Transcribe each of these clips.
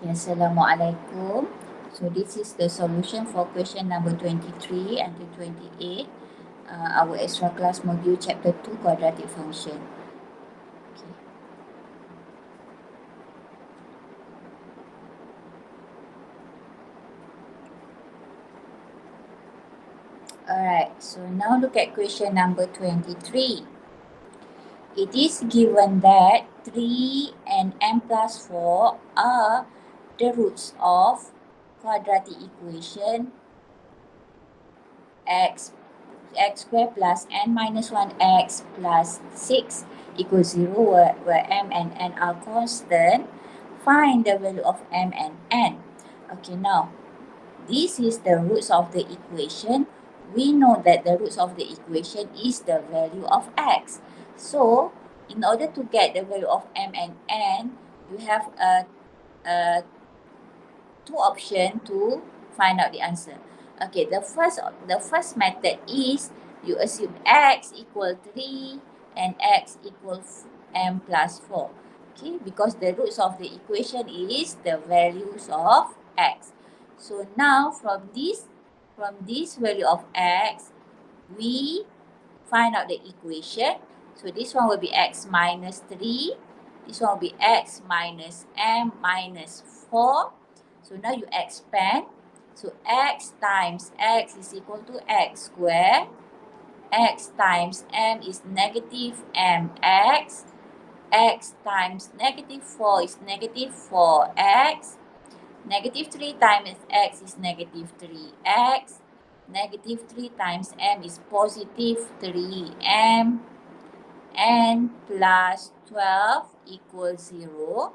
Okay, Assalamualaikum. So this is the solution for question number 23 until 28. Our extra class module chapter 2 quadratic function. Okay. Alright, so now look at question number 23. It is given that 3 and m plus 4 are the roots of quadratic equation x squared plus n minus 1x plus 6 equals 0 where m and n are constant. Find the value of m and n. Okay, now this is the roots of the equation. We know that the roots of the equation is the value of x. So in order to get the value of m and n, you have two options to find out the answer. Okay, the first method is you assume x equal 3 and x equals m plus 4. Okay, because the roots of the equation is the values of x. So now from this value of x, we find out the equation. So this one will be x minus 3. This one will be x minus m minus 4. So now you expand. So x times x is equal to x squared. X times m is negative mx. X times negative 4 is negative 4x. Negative 3 times x is negative 3x. Negative 3 times m is positive 3m. And plus 12 equals 0.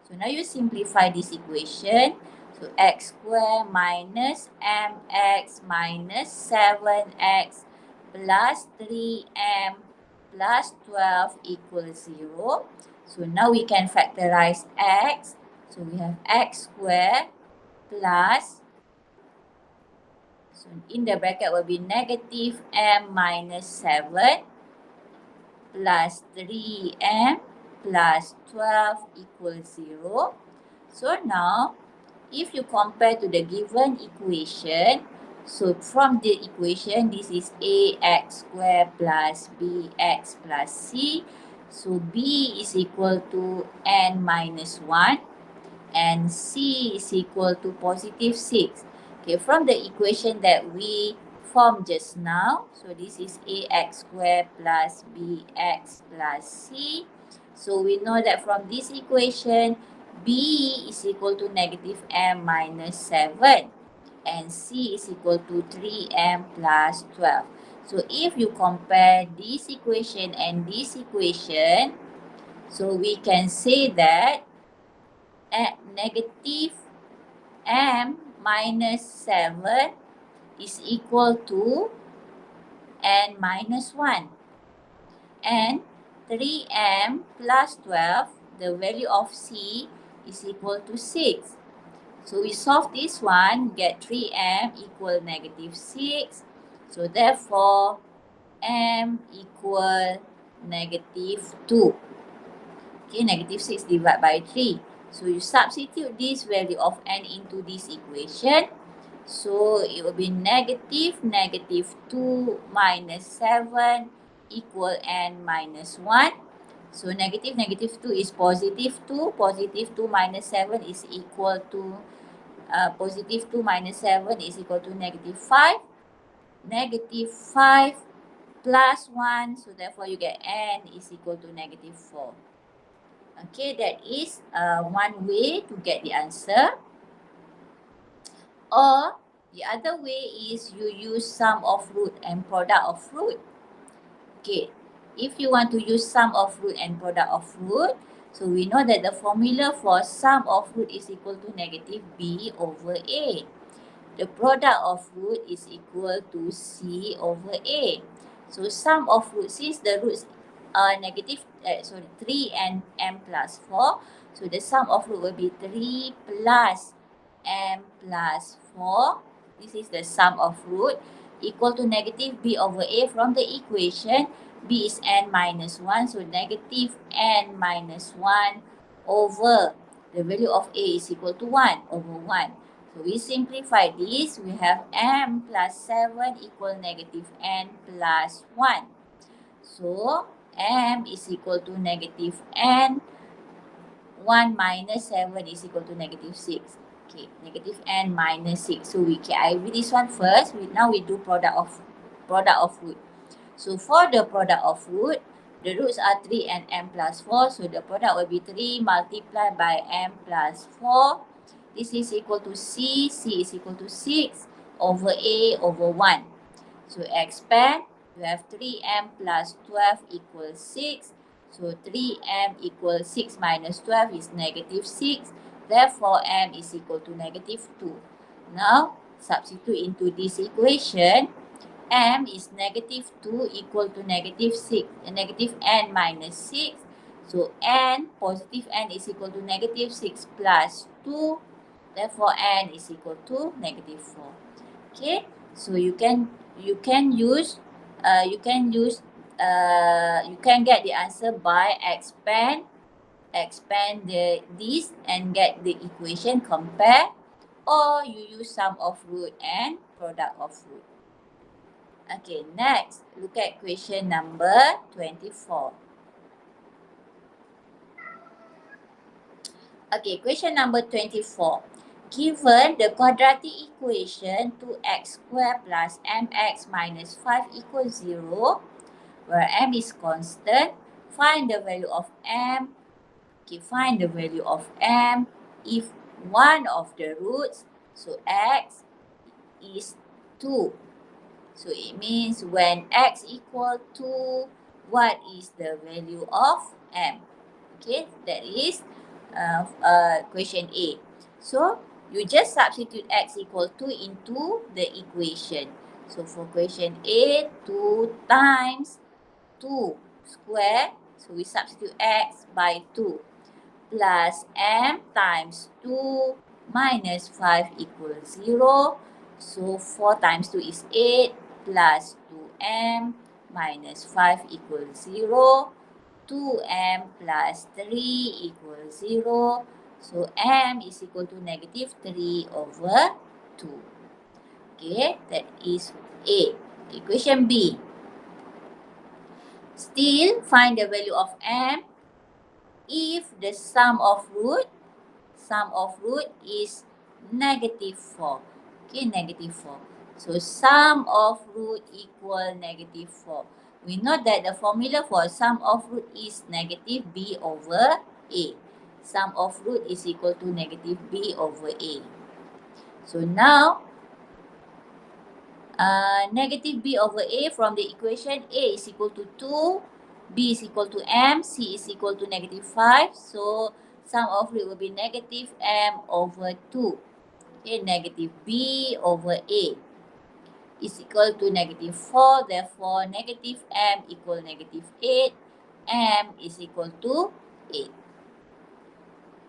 So now you simplify this equation. So x squared minus mx minus 7x plus 3m plus 12 equals 0. So now we can factorize x. So we have x squared plus, so in the bracket will be negative m minus 7 plus 3m plus 12 equals 0. So now, if you compare to the given equation, so from the equation, this is ax squared plus bx plus c. So b is equal to n minus 1 and c is equal to positive 6. Okay, from the equation that we formed just now, so this is ax squared plus bx plus c. So we know that from this equation, b is equal to negative m minus 7 and c is equal to 3m plus 12. So if you compare this equation and this equation, so we can say that at negative m minus 7 is equal to n minus 1. And 3m plus 12, the value of c is equal to 6. So we solve this one, get 3m equal negative 6. So therefore, m equal negative 2. Okay, negative 6 divided by 3. So you substitute this value of n into this equation. So it will be negative 2 minus 7 equal n minus 1. So negative 2 is positive 2. Positive 2 minus 7 is equal to, positive 2 minus 7 is equal to negative 5. Negative 5 plus 1. So therefore you get n is equal to negative 4. Okay, that is one way to get the answer. Or the other way is you use sum of root and product of root. Okay, if you want to use sum of root and product of root, so we know that the formula for sum of root is equal to negative b over a. The product of root is equal to c over a. So sum of root, since the roots are negative, 3 and m plus 4, so the sum of root will be 3 plus m plus 4. This is the sum of root equal to negative b over a. From the equation, b is n minus 1, so negative n minus 1 over the value of A is equal to 1 over 1. So we simplify this. We have m plus 7 equal negative n plus 1. So m is equal to negative n. 1 minus 7 is equal to negative 6. Okay, negative n minus 6. So I read this one first. Now we do product of root. So for the product of root, the roots are 3 and m plus 4. So the product will be 3 multiplied by m plus 4. This is equal to c. C is equal to 6 over a over 1. So expand, you have 3m plus 12 equals 6. So 3m equals 6 minus 12 is negative 6. Therefore, m is equal to negative 2. Now, substitute into this equation. M is negative 2 equal to negative 6, negative n minus 6. So n, positive n is equal to negative 6 plus 2. Therefore, n is equal to negative 4. Okay, so you can use you can get the answer by expand this and get the equation, compare, or you use sum of root and product of root. Okay, next, look at question number 24. Okay, question number 24. Given the quadratic equation 2x squared plus mx minus 5 equals 0, where m is constant, find the value of m. Okay, find the value of m if one of the roots, so x, is 2. So it means when x equal to, what is the value of m? Okay, that is question A. So you just substitute x equal to into the equation. So for question A, 2 times 2 square. So we substitute x by 2 plus m times 2 minus 5 equals 0. So 4 times 2 is 8 plus 2m minus 5 equals 0. 2m plus 3 equals 0. So m is equal to negative 3 over 2. Okay, that is A. Okay, question B. Still, find the value of m if the sum of root is negative 4. Okay, negative 4. So sum of root equal negative 4. We know that the formula for sum of root is negative b over a. Sum of root is equal to negative b over a. So now, negative b over a, from the equation, a is equal to 2, b is equal to m, c is equal to negative 5. So sum of root will be negative m over 2. Okay, negative b over a is equal to negative 4. Therefore, negative m equal negative 8. M is equal to 8.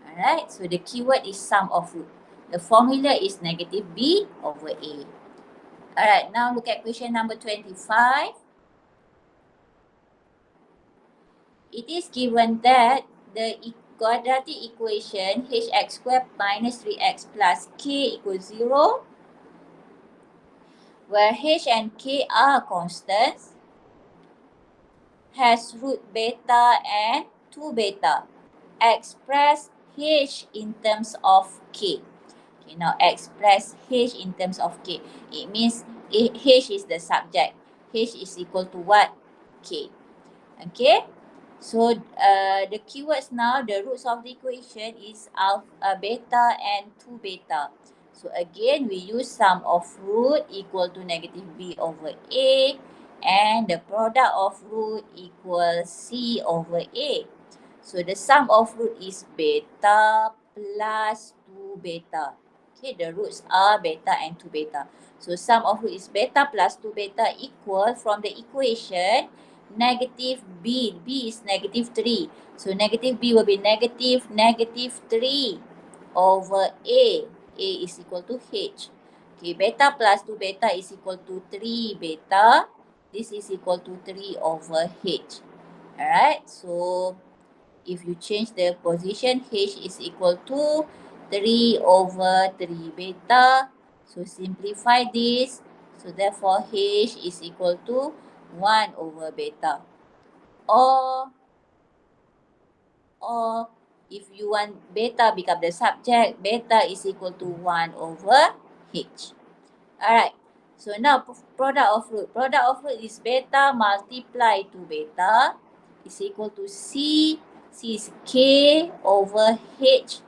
Alright, so the keyword is sum of root. The formula is negative b over a. Alright, now look at question number 25. It is given that the quadratic equation hx squared minus 3x plus k equals 0, where h and k are constants, has root beta and 2 beta. Express h in terms of k. Okay, now express h in terms of k. It means h is the subject. H is equal to what? K. Okay. So the keywords now, the roots of the equation is beta and 2 beta. So again, we use sum of root equal to negative b over a, and the product of root equals c over a. So the sum of root is beta plus 2 beta. Okay, the roots are beta and 2 beta. So sum of root is beta plus 2 beta equal, from the equation, negative b. B is negative 3. So negative b will be negative 3 over a. A is equal to h. Okay, beta plus 2 beta is equal to 3 beta. This is equal to 3 over h. Alright, so if you change the position, H is equal to 3 over 3 beta. So simplify this. So therefore H is equal to 1 over beta. Or if you want beta become the subject, beta is equal to 1 over H. Alright. So now product of root. Product of root is beta multiply to beta is equal to C. C is K over H.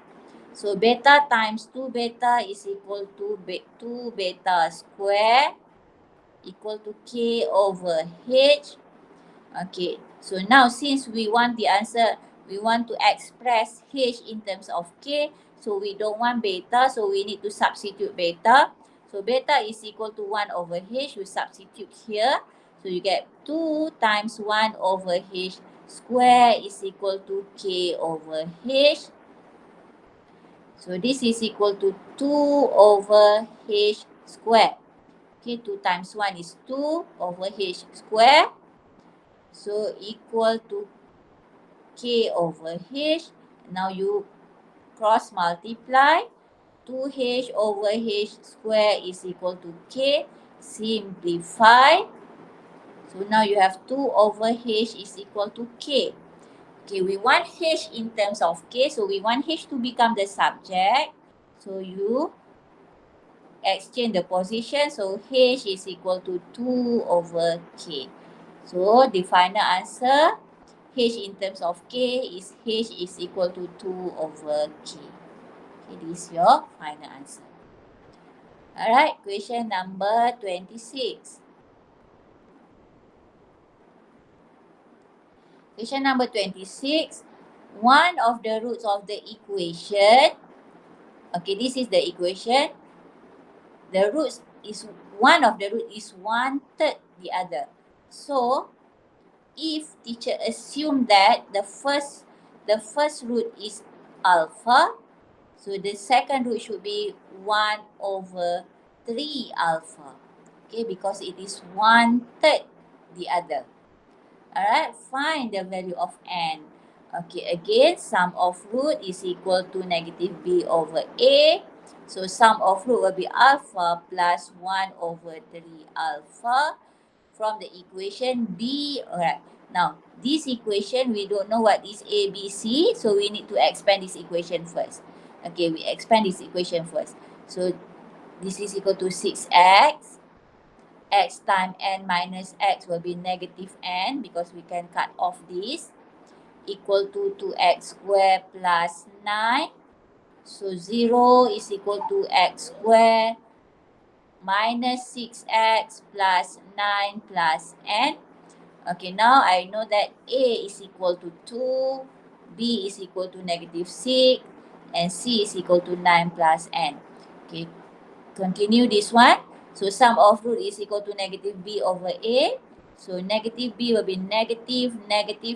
So beta times 2 beta is equal to 2 beta square equal to K over H. Okay, so now since we want the answer, we want to express H in terms of K, so we don't want beta, so we need to substitute beta. So beta is equal to 1 over H, we substitute here. So you get 2 times 1 over H square is equal to K over H. So this is equal to 2 over H square. Okay, 2 times 1 is 2 over H square. So equal to K over H. Now you cross multiply. 2H over H square is equal to K. Simplify. So now you have 2 over H is equal to K. Okay, we want H in terms of K. So we want H to become the subject. So you exchange the position. So H is equal to 2 over K. So the final answer, H in terms of K is H is equal to 2 over K. Okay, this is your final answer. Alright, question number 26. Question number 26. One of the roots of the equation. Okay, this is the equation. The roots is one of the root is 1/3 the other. So if teacher assume that the first root is alpha, so the second root should be 1 over 3 alpha. Okay, because it is 1/3 the other. Alright, find the value of n. Okay, again, sum of root is equal to negative b over a. So sum of root will be alpha plus 1 over 3 alpha from the equation b. Alright, now this equation, we don't know what is a, b, c. So we need to expand this equation first. Okay, we expand this equation first. So this is equal to 6x. X times n minus x will be negative n because we can cut off this, equal to 2x squared plus 9. So 0 is equal to x squared minus 6x plus 9 plus n. Okay, now I know that a is equal to 2, b is equal to negative 6, and c is equal to 9 plus n. Okay, continue this one. So sum of root is equal to negative b over a. So negative b will be negative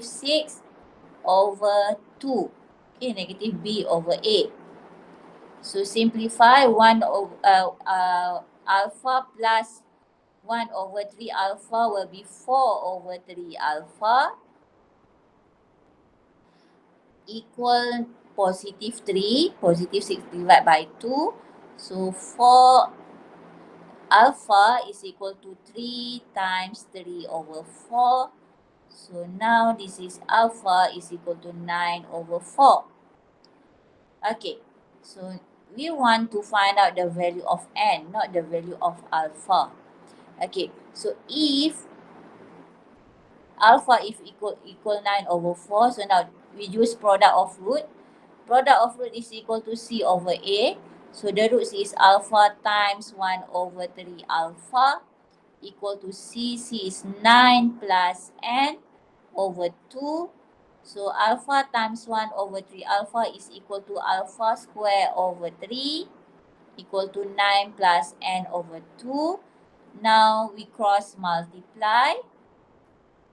6 over 2. Okay, negative b over a. So simplify 1 over alpha plus 1 over 3 alpha will be 4 over 3 alpha equal positive 3. Positive 6 divided by 2. So 4 alpha is equal to 3 times 3 over 4. So now this is alpha is equal to 9 over 4. Okay, so we want to find out the value of n, not the value of alpha. Okay, so if alpha is equal 9 over 4, so now we use product of root. Product of root is equal to c over a. So the roots is alpha times 1 over 3 alpha equal to c. C is 9 plus n over 2. So alpha times 1 over 3 alpha is equal to alpha square over 3 equal to 9 plus n over 2. Now we cross multiply.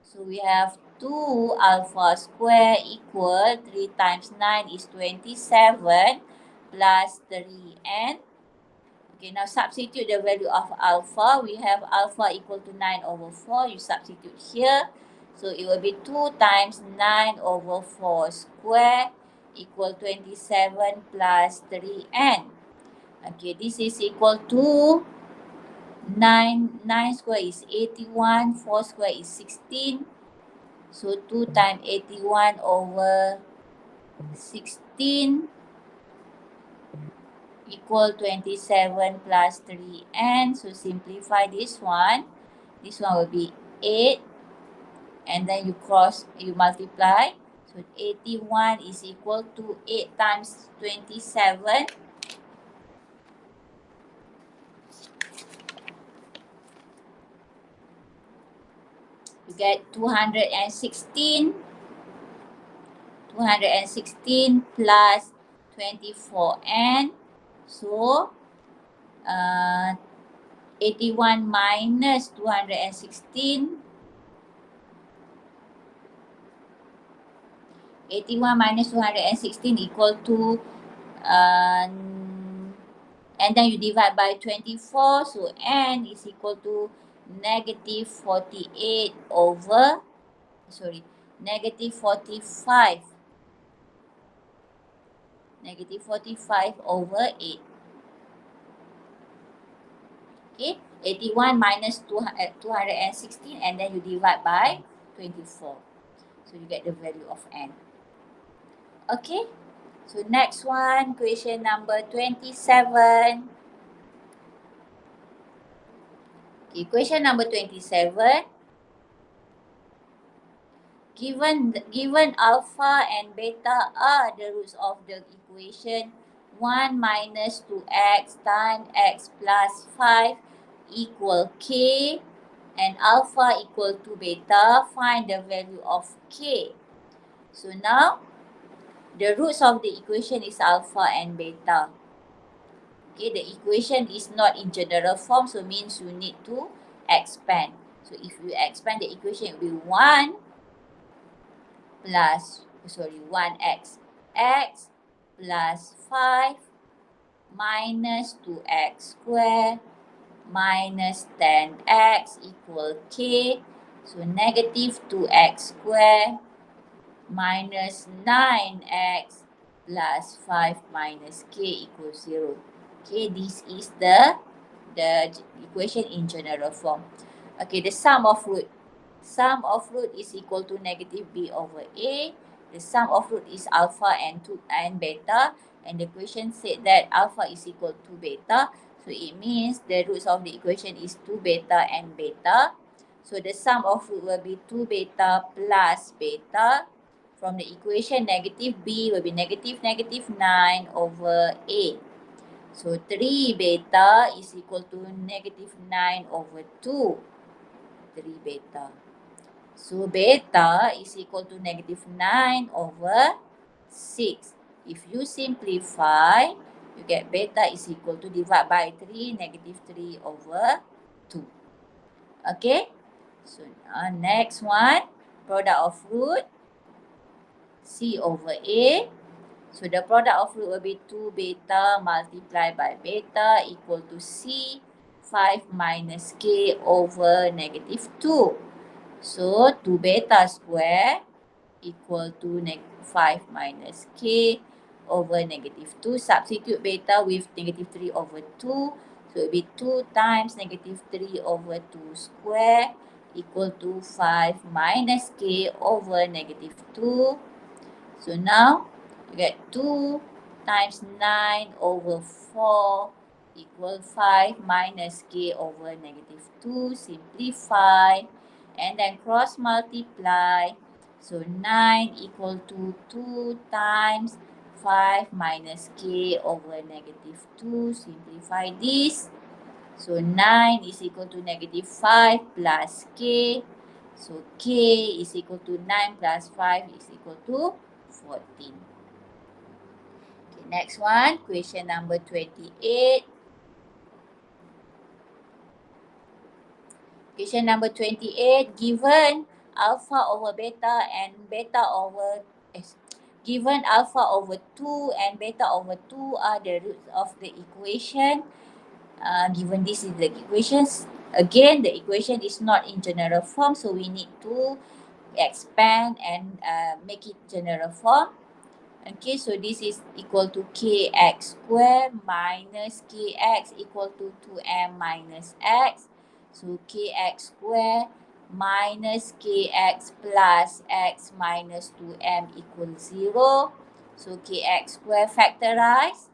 So we have 2 alpha square equal 3 times 9 is 27 plus 3n. Okay, now substitute the value of alpha. We have alpha equal to 9 over 4. You substitute here. So it will be 2 times 9 over 4 square equal 27 plus 3n. Okay, this is equal to 9 square is 81, 4 square is 16. So 2 times 81 over 16 equal 27 plus 3n. So simplify this one. This one will be 8. And then you multiply. So 81 is equal to 8 times 27. You get 216. 216 plus 24n. So 81 minus 216. 81 minus 216 equal to and then you divide by 24. So n is equal to negative 48 over, negative 45. Negative 45 over 8. Okay, 81 minus 216 and then you divide by 24. So you get the value of n. Okay, so next one, question number 27. Okay, question number 27. Given alpha and beta are the roots of the equation 1 minus 2x times x plus 5 equal k and alpha equal to beta, find the value of k. So now, the roots of the equation is alpha and beta. Okay, the equation is not in general form, so means you need to expand. So if you expand the equation, it will be 1 plus, 1x. X plus 5 minus 2x squared minus 10x equal k. So negative 2x squared minus 9x plus 5 minus k equals 0. Okay, this is the equation in general form. Okay, the sum of root. Sum of root is equal to negative b over a. The sum of root is alpha and beta. And the equation said that alpha is equal to beta. So it means the roots of the equation is 2 beta and beta. So the sum of root will be 2 beta plus beta. From the equation, negative b will be negative 9 over a. So 3 beta is equal to negative 9 over 2. 3 beta. So beta is equal to negative 9 over 6. If you simplify, you get beta is equal to divide by 3, negative 3 over 2. Okay? So next one, product of root, C over A. So the product of root will be 2 beta multiplied by beta equal to C, 5 minus K over negative 2. So 2 beta square equal to 5 minus K over negative 2. Substitute beta with negative 3 over 2. So it will be 2 times negative 3 over 2 square equal to 5 minus K over negative 2. So now you get 2 times 9 over 4 equal 5 minus k over negative 2. Simplify and then cross multiply. So 9 equal to 2 times 5 minus k over negative 2. Simplify this. So 9 is equal to negative 5 plus k. So k is equal to 9 plus 5 is equal to 14. Okay, next one, question number 28. Question number 28, given alpha over beta and beta over given alpha over 2 and beta over 2 are the roots of the equation. Given this is the equations, again the equation is not in general form, so we need to expand and make it general form. Okay, so this is equal to kx squared minus kx equal to 2m minus x. So kx squared minus kx plus x minus 2m equals 0. So kx squared factorize.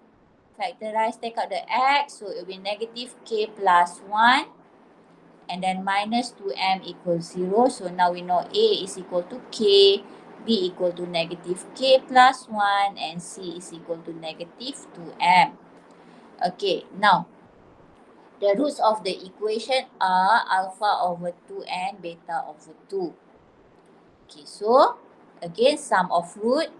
Factorize, take out the x, so it will be negative k plus 1. And then minus 2m equals 0. So now we know A is equal to K, B equal to negative K plus 1, and C is equal to negative 2m. Okay, now the roots of the equation are alpha over 2 and beta over 2. Okay, so again, sum of root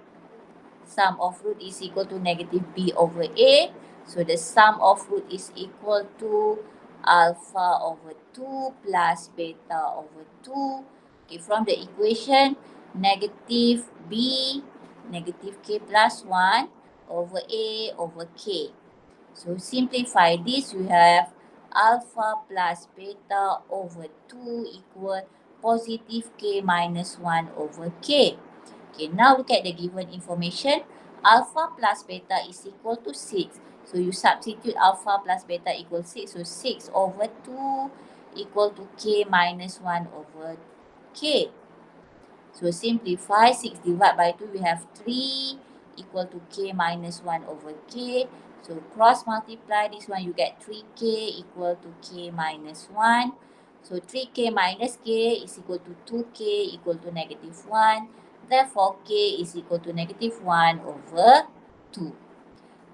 is equal to negative b over a. So the sum of root is equal to alpha over 2 plus beta over 2. Okay, from the equation, negative b, negative k plus 1 over a over k. So simplify this, we have alpha plus beta over 2 equal positive k minus 1 over k. Okay, now look at the given information. Alpha plus beta is equal to 6. So you substitute alpha plus beta equals 6. So 6 over 2 equal to k minus 1 over k. So simplify, 6 divided by 2, we have 3 equal to k minus 1 over k. So cross multiply this one, you get 3k equal to k minus 1. So 3k minus k is equal to 2k equal to negative 1. Therefore, k is equal to negative 1 over 2.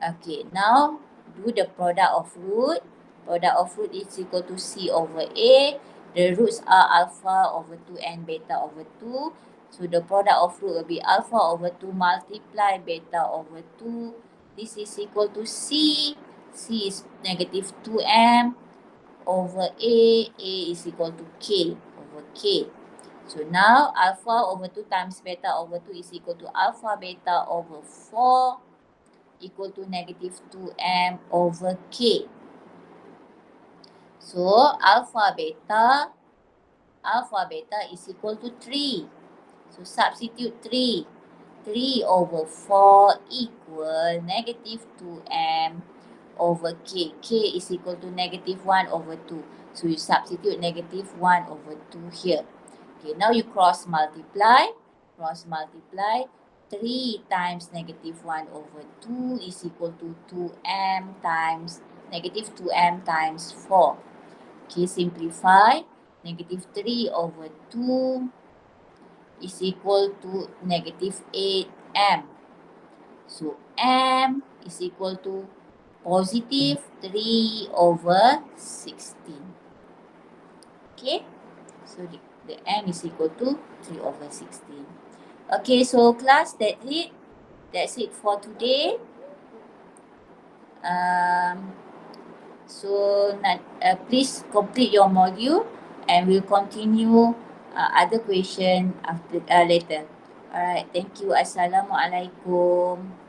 Okay, now do the product of root. Product of root is equal to C over A. The roots are alpha over 2 and beta over 2. So the product of root will be alpha over 2 multiply beta over 2. This is equal to C. C is negative 2m over A. A is equal to K over K. So now alpha over 2 times beta over 2 is equal to alpha beta over 4 equal to negative 2m over k. So alpha beta is equal to 3. So substitute 3. 3 over 4 equal negative 2m over k. K is equal to negative 1 over 2. So you substitute negative 1 over 2 here. Okay, now you cross multiply. Cross multiply. 3 times negative 1 over 2 is equal to 2m times negative 2m times 4. Okay, simplify. Negative 3 over 2 is equal to negative 8m. So m is equal to positive 3 over 16. Okay, so the m is equal to 3 over 16. Okay, so class, that's it for today. So please complete your module and we'll continue other question after later. Alright, thank you. Assalamualaikum.